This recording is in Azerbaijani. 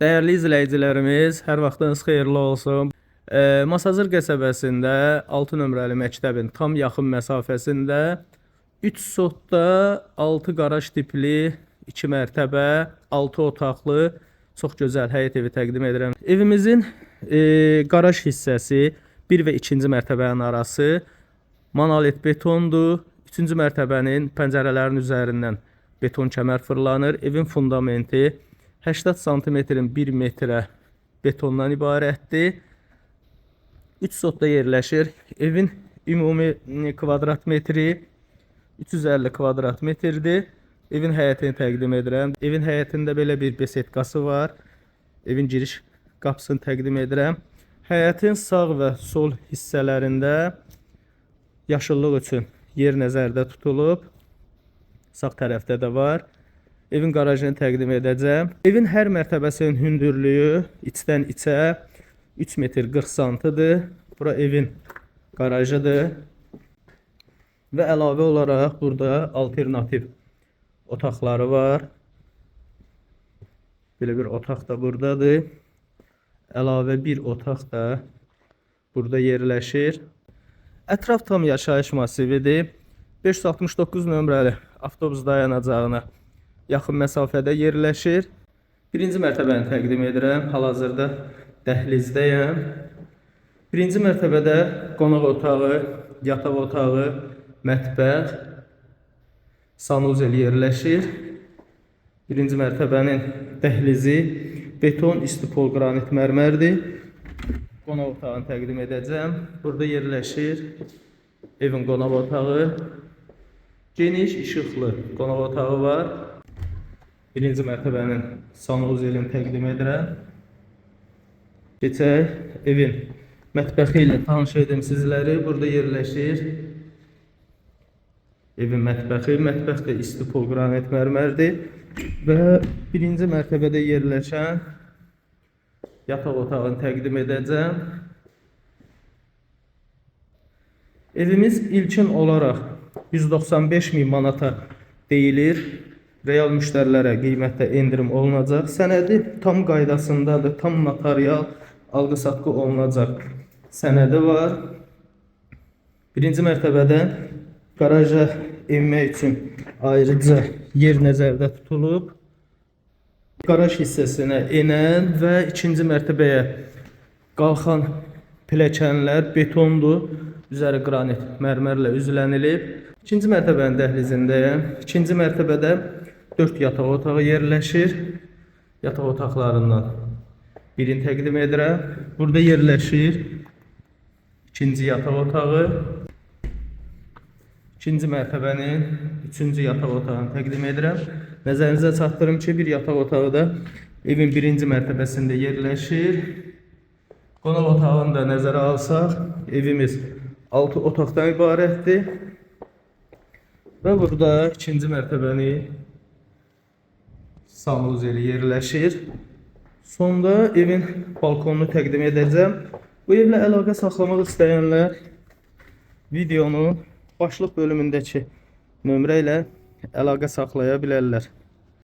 Dəyərli izləyicilərimiz, hər vaxtınız xeyirli olsun. Masazır qəsəbəsində 6 nömrəli məktəbin tam yaxın məsafəsində 3 sotda 6 qaraj tipli 2 mərtəbə, 6 otaqlı çox gözəl həyət evi təqdim edirəm. Evimizin qaraj hissəsi 1 və 2-ci mərtəbənin arası monolit betondur. 3-cü mərtəbənin pəncərələrinin üzərindən beton kəmər fırlanır. Evin fundamenti 80 santimetrin 1 metrə betondan ibarətdir. 3 sotda yerləşir. Evin ümumi kvadrat metri 350 kvadrat metrdir. Evin həyətini təqdim edirəm. Evin həyətində belə bir besetkası var. Evin giriş qapısını təqdim edirəm. Həyətin sağ və sol hissələrində yaşıllıq üçün yer nəzərdə tutulub. Sağ tərəfdə də var. Evin qarajını təqdim edəcəm. Evin hər mərtəbəsinin hündürlüyü içdən içə 3 metr 40 santıdır. Bura evin qarajıdır. Və əlavə olaraq burada alternativ otaqları var. Belə bir otaq da buradadır. Əlavə bir otaq da burada yerləşir. Ətraf tam yaşayış masividir. 569 nömrəli avtobus dayanacağına yaxın məsafədə yerləşir. Birinci mərtəbəni təqdim edirəm. Hal-hazırda dəhlizdəyəm. Birinci mərtəbədə qonaq otağı, yataq otağı, mətbəx, sanuzel yerləşir. Birinci mərtəbənin dəhlizi beton, istipol, qranit mərmərdir. Qonaq otağını təqdim edəcəm. Burada yerləşir evin qonaq otağı. Geniş, işıqlı qonaq otağı var. Birinci mərtəbənin sanuzelini təqdim edirəm. Keçək evin mətbəxi ilə tanış edim sizləri. Burada yerləşir evin mətbəxi. Mətbəx də istipol qranit mərmərdir. Və birinci mərtəbədə yerləşən yataq otağını təqdim edəcəm. Evimiz ilkin olaraq 195.000 manata deyilir. Real müştərilərə qiymətdə endirim olunacaq. Sənədi tam qaydasındadır. Tam notarial alqı-satqı olunacaq sənədi var. Birinci mərtəbədən qaraja enmək üçün ayrıca yer nəzərdə tutulub. Qaraj hissəsinə enən və ikinci mərtəbəyə qalxan pilləkənlər betondur. Üzəri qranit mərmərlə üzlənilib. İkinci mərtəbənin dəhlizindəyəm. İkinci mərtəbədə 4 yataq otağı yerləşir. Yataq otaqlarından birini təqdim edirəm. Burada yerləşir ikinci yataq otağı. İkinci mərtəbənin 3-cü yataq otağını təqdim edirəm. Nəzərinizə çatdırım ki, bir yataq otağı da evin birinci mərtəbəsində yerləşir. Qonaq otağını da nəzərə alsaq, evimiz 6 otaqdan ibarətdir. Və burada ikinci mərtəbəni sanuzeli yerləşir. Sonda evin balkonunu təqdim edəcəm. Bu evlə əlaqə saxlamaq istəyənlər videonun başlıq bölümündəki nömrə ilə əlaqə saxlaya bilərlər.